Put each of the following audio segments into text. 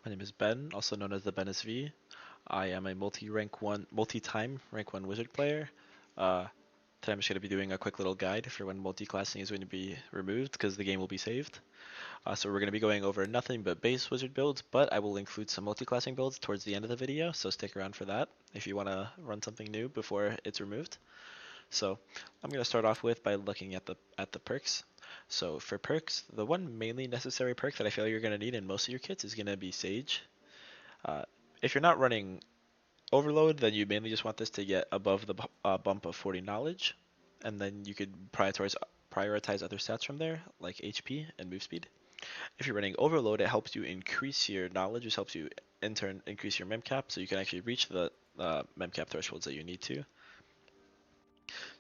My name is Ben, also known as the Ben SV. I am a multi-time rank 1 wizard player. Uh, Today I'm just going to be doing a quick little guide for when multi-classing is going to be removed because the game will be saved. So we're going to be going over nothing but base wizard builds, but I will include some multi-classing builds towards the end of the video, so stick around for that if you want to run something new before it's removed. So I'm going to start off with by looking at the perks. So for perks, the one mainly necessary perk that I feel you're going to need in most of your kits is going to be Sage. Uh, if you're not running Overload, then you mainly just want this to get above the bump of 40 knowledge, and then you could prioritize other stats from there, like HP and move speed. If you're running Overload, it helps you increase your knowledge, which helps you in turn increase your memcap, so you can actually reach the memcap thresholds that you need to.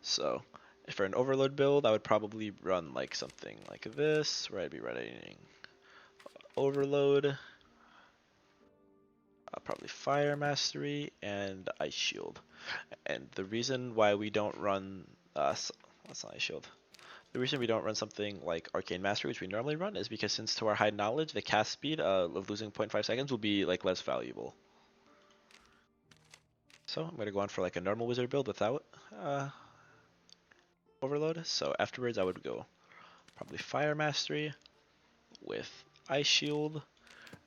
So, if for an Overload build, I would probably run like something like this, where I'd be running Overload, probably Fire Mastery, and Ice Shield. And the reason why we don't run, that's not Ice Shield. The reason we don't run something like Arcane Mastery, which we normally run, is because since to our high knowledge, the cast speed of losing 0.5 seconds will be like less valuable. So I'm gonna go on for like a normal wizard build without Overload. So afterwards, I would go probably Fire Mastery with Ice Shield,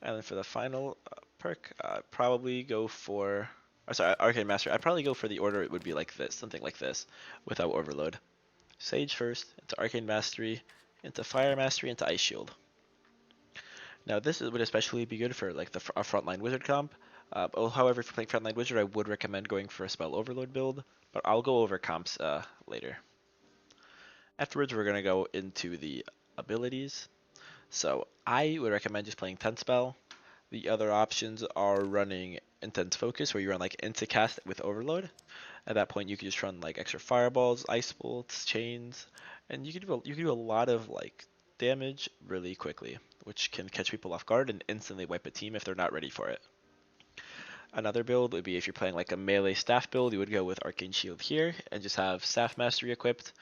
and then for the final perk, probably go for. Or sorry, Arcane Mastery. I'd probably go for the order. It would be like this, something like this, without Overload. Sage first, into Arcane Mastery, into Fire Mastery, into Ice Shield. Now this would especially be good for like a frontline wizard comp. However, if you're playing frontline wizard, I would recommend going for a spell overload build, but I'll go over comps later. Afterwards, we're gonna go into the abilities. So I would recommend just playing 10 spell. The other options are running Intense Focus, where you run like into cast with overload. At that point, you can just run like extra fireballs, ice bolts, chains, and you can do a lot of like damage really quickly, which can catch people off guard and instantly wipe a team if they're not ready for it. Another build would be if you're playing like a melee staff build, you would go with Arcane Shield here and just have Staff Mastery equipped.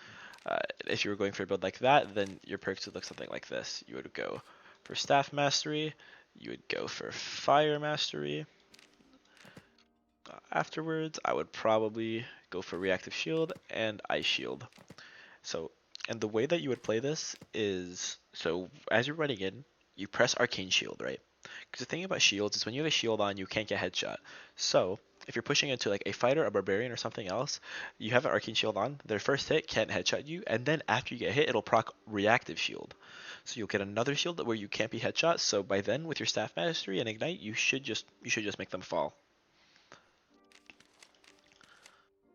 If you were going for a build like that, then your perks would look something like this. You would go for Staff Mastery, you would go for Fire Mastery. Afterwards, I would probably go for Reactive Shield and Ice Shield. So, and the way that you would play this is, so as you're running in, you press Arcane Shield, right? Because the thing about shields is when you have a shield on, you can't get headshot. So, if you're pushing into like a fighter, a barbarian, or something else, you have an Arcane Shield on, their first hit can't headshot you, and then after you get hit, it'll proc Reactive Shield. So you'll get another shield where you can't be headshot, so by then, with your Staff Mastery and Ignite, you should just make them fall.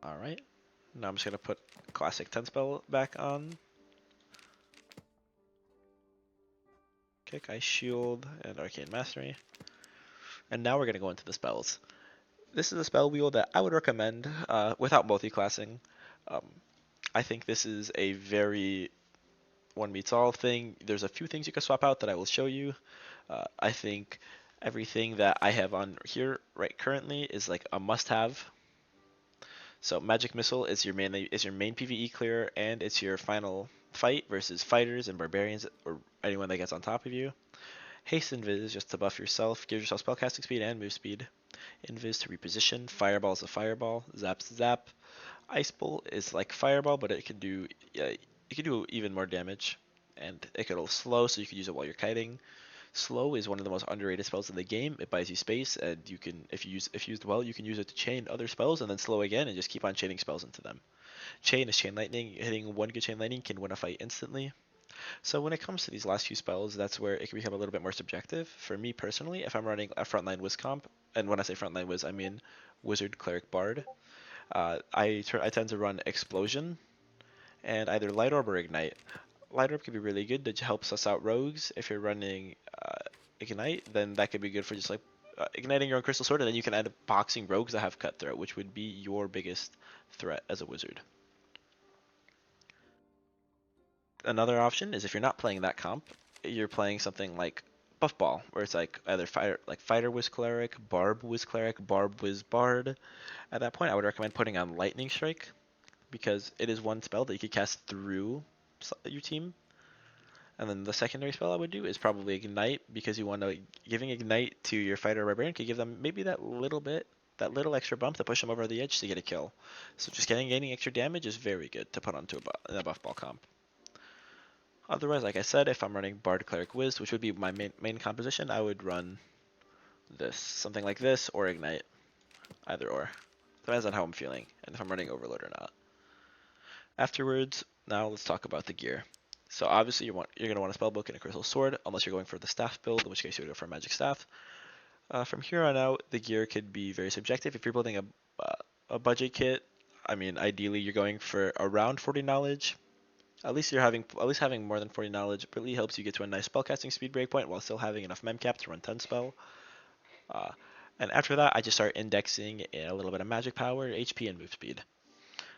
Alright, now I'm just going to put Classic 10 spell back on. Kick, Ice Shield, and Arcane Mastery. And now we're going to go into the spells. This is a spell wheel that I would recommend without multi-classing. I think this is a very one meets all thing. There's a few things you can swap out that I will show you. I think everything that I have on here right currently is like a must-have. So Magic Missile is your main PvE clear, and it's your final fight versus fighters and barbarians or anyone that gets on top of you. Haste Invis is just to buff yourself, give yourself spellcasting speed and move speed. Invis to reposition, Fireball is a fireball, Zap's zap. Ice Bolt is like fireball, but it can do even more damage, and it can slow, so you can use it while you're kiting. Slow is one of the most underrated spells in the game. It buys you space, and you can, if used well, you can use it to chain other spells and then slow again and just keep on chaining spells into them. Chain is Chain Lightning. Hitting one good Chain Lightning can win a fight instantly. So when it comes to these last few spells, that's where it can become a little bit more subjective. For me personally, if I'm running a frontline Wiz comp, and when I say frontline Wiz, I mean Wizard, Cleric, Bard, I tend to run Explosion and either Light Orb or Ignite. Light Orb can be really good. That helps us out rogues. If you're running Ignite, then that could be good for just like igniting your own Crystal Sword, and then you can end up boxing rogues that have Cutthroat, which would be your biggest threat as a wizard. Another option is if you're not playing that comp, you're playing something like Buffball, where it's like either Fighter Wiz Cleric, Barb Wiz Cleric, Barb Wiz Bard. At that point, I would recommend putting on Lightning Strike, because it is one spell that you can cast through your team. And then the secondary spell I would do is probably Ignite, because you want to giving Ignite to your fighter or barbarian could give them maybe that little extra bump to push them over the edge to get a kill. So just gaining extra damage is very good to put onto a buff ball comp. Otherwise, like I said, if I'm running Bard, Cleric, Wiz, which would be my main composition, I would run something like this, or Ignite, either or. Depends on how I'm feeling and if I'm running Overload or not. Afterwards, now let's talk about the gear. So obviously you're gonna want a spellbook and a crystal sword, unless you're going for the staff build, in which case you would go for a magic staff. From here on out, the gear could be very subjective. If you're building a budget kit, I mean, ideally you're going for around 40 knowledge. At least having more than 40 knowledge really helps you get to a nice spellcasting speed breakpoint while still having enough memcap to run 10 spell. Uh, and after that, I just start indexing a little bit of magic power, HP, and move speed.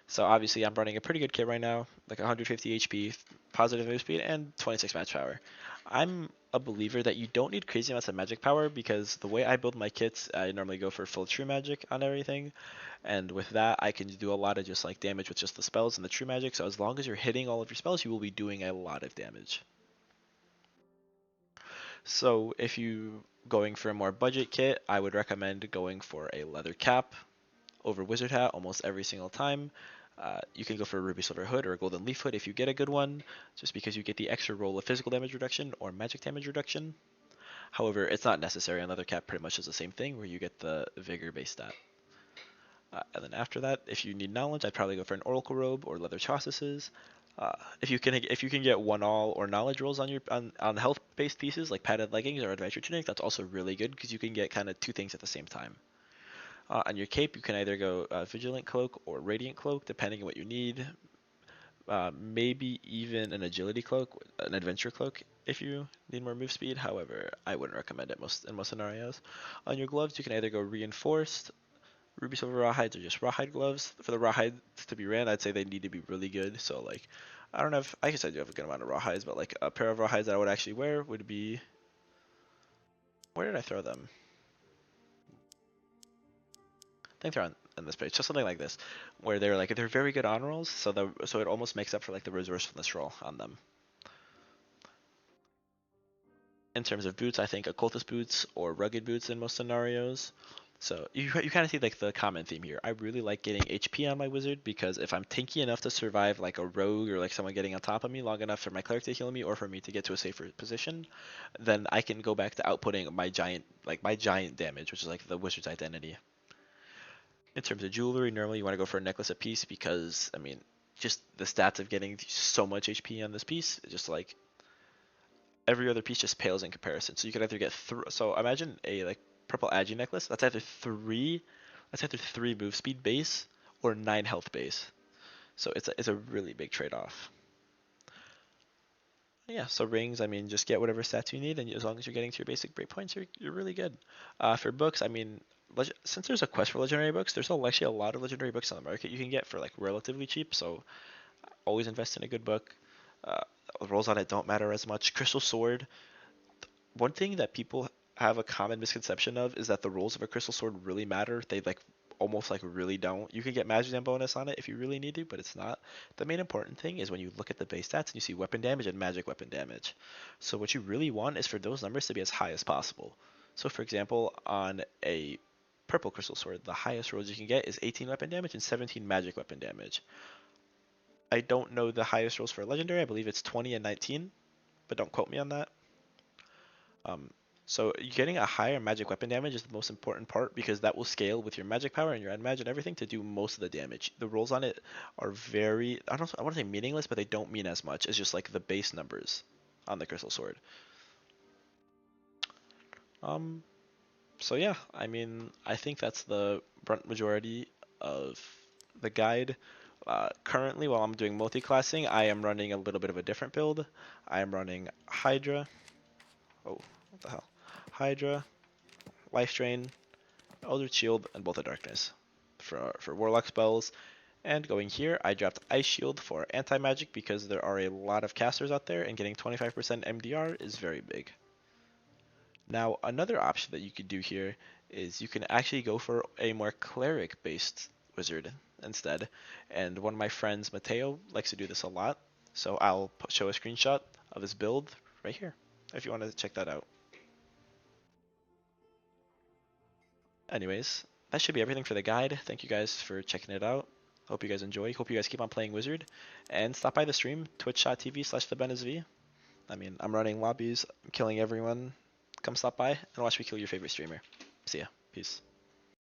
So obviously I'm running a pretty good kit right now, like 150 HP, positive move speed, and 26 match power. I'm a believer that you don't need crazy amounts of magic power, because the way I build my kits, I normally go for full true magic on everything. And with that, I can do a lot of just like damage with just the spells and the true magic. So as long as you're hitting all of your spells, you will be doing a lot of damage. So if you going for a more budget kit, I would recommend going for a leather cap over wizard hat almost every single time. You can go for a ruby silver hood or a golden leaf hood if you get a good one, just because you get the extra roll of physical damage reduction or magic damage reduction. However, it's not necessary. Another cap pretty much does the same thing, where you get the vigor based stat. And then after that, if you need knowledge, I'd probably go for an oracle robe or leather chasuses. If you can get one all or knowledge rolls on health based pieces like padded leggings or adventure tunic, that's also really good because you can get kind of two things at the same time. On your cape, you can either go vigilant cloak or radiant cloak, depending on what you need. Maybe even an agility cloak, an adventure cloak if you need more move speed. However, I wouldn't recommend it in most scenarios. On your gloves, you can either go reinforced, ruby silver rawhides, or just rawhide gloves. For the rawhides to be ran, I'd say they need to be really good. So like, I don't know if I guess I do have a good amount of rawhides, but like a pair of rawhides that I would actually wear would be. Where did I throw them? I think they're on this page. Just something like this, where they're very good on rolls, so it almost makes up for like the resourcefulness roll on them. In terms of boots, I think occultist boots or rugged boots in most scenarios. So you kind of see like the common theme here. I really like getting HP on my wizard, because if I'm tanky enough to survive like a rogue or like someone getting on top of me long enough for my cleric to heal me or for me to get to a safer position, then I can go back to outputting my giant damage, which is like the wizard's identity. In terms of jewelry, normally you want to go for a necklace a piece, because I mean, just the stats of getting so much HP on this piece, just like every other piece just pales in comparison. So you could either get so imagine a like purple agi necklace. That's either three move speed base or 9 health base. So it's a really big trade off. Yeah, so rings, I mean, just get whatever stats you need, and as long as you're getting to your basic breakpoints, you're really good. For books, I mean, since there's a quest for legendary books, there's actually a lot of legendary books on the market you can get for like relatively cheap. So always invest in a good book. Uh, rolls on it don't matter as much. Crystal Sword. One thing that people have a common misconception of is that the rolls of a Crystal Sword really matter. They like almost like really don't. You can get Magic Jam bonus on it if you really need to, but it's not. The main important thing is when you look at the base stats and you see weapon damage and magic weapon damage. So what you really want is for those numbers to be as high as possible. So for example, on a purple Crystal Sword, the highest rolls you can get is 18 weapon damage and 17 magic weapon damage. I don't know the highest rolls for legendary. I believe it's 20 and 19, but don't quote me on that. Um, so getting a higher magic weapon damage is the most important part, because that will scale with your magic power and your end magic and everything to do most of the damage. The rolls on it are very, I want to say meaningless, but they don't mean as much as just like the base numbers on the Crystal Sword. Um, so yeah, I mean, I think that's the brunt majority of the guide. Currently, while I'm doing multi-classing, I am running a little bit of a different build. I am running Hydra. Oh, what the hell? Hydra, Life Drain, Eldritch Shield, and Bolt of Darkness for Warlock spells. And going here, I dropped Ice Shield for anti-magic, because there are a lot of casters out there, and getting 25% MDR is very big. Now, another option that you could do here is you can actually go for a more cleric-based wizard instead. And one of my friends, Mateo, likes to do this a lot. So I'll show a screenshot. of his build right here, if you want to check that out. Anyways, that should be everything for the guide. Thank you guys for checking it out. Hope you guys enjoy. Hope you guys keep on playing Wizard. And stop by the stream, twitch.tv/thebenizv. I mean, I'm running lobbies, I'm killing everyone. Come stop by and watch me kill your favorite streamer. See ya. Peace.